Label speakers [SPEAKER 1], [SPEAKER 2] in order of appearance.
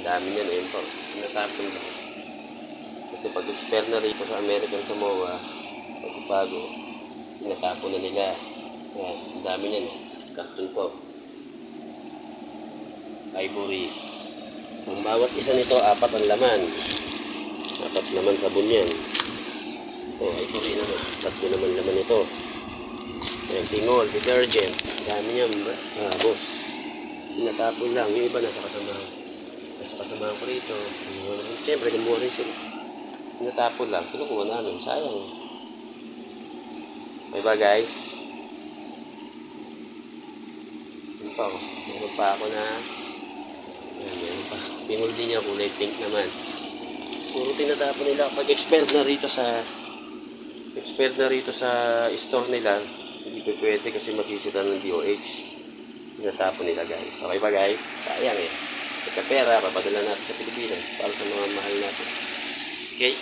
[SPEAKER 1] Dami niyan, ayun po. Tinatapon lang. Kasi pag expire na rito sa American Samoa, pagpapago, tinatapon na nila. Yan, ang dami niyan. Karton po. Ivory. Ang bawat isa nito, 4 ang laman. 4 laman sabon yan. Ito, ivory naman. 3 naman laman ito. Ayan, tingol, detergent. Dami niyan, boss. Tinatapon lang. Yung iba nasa kasamahan. Nasa kasamahan ko rito. Siyempre, kumuha rin sila. Tinatapon lang. Kinukuha namin. Sayang. May ba guys? Yun pa ako. Meron pa ako na meron pa. Tingol din niya. Kulay pink naman. Puro tinatapon nila. Pag expired na rito sa store nila, hindi pa pwede kasi masisita ng DOH. Tinatapon nila guys. Okay ba guys? Sayang eh. Pagka pera, papadala natin sa Pilipinas para sa mga mahal natin. Okay?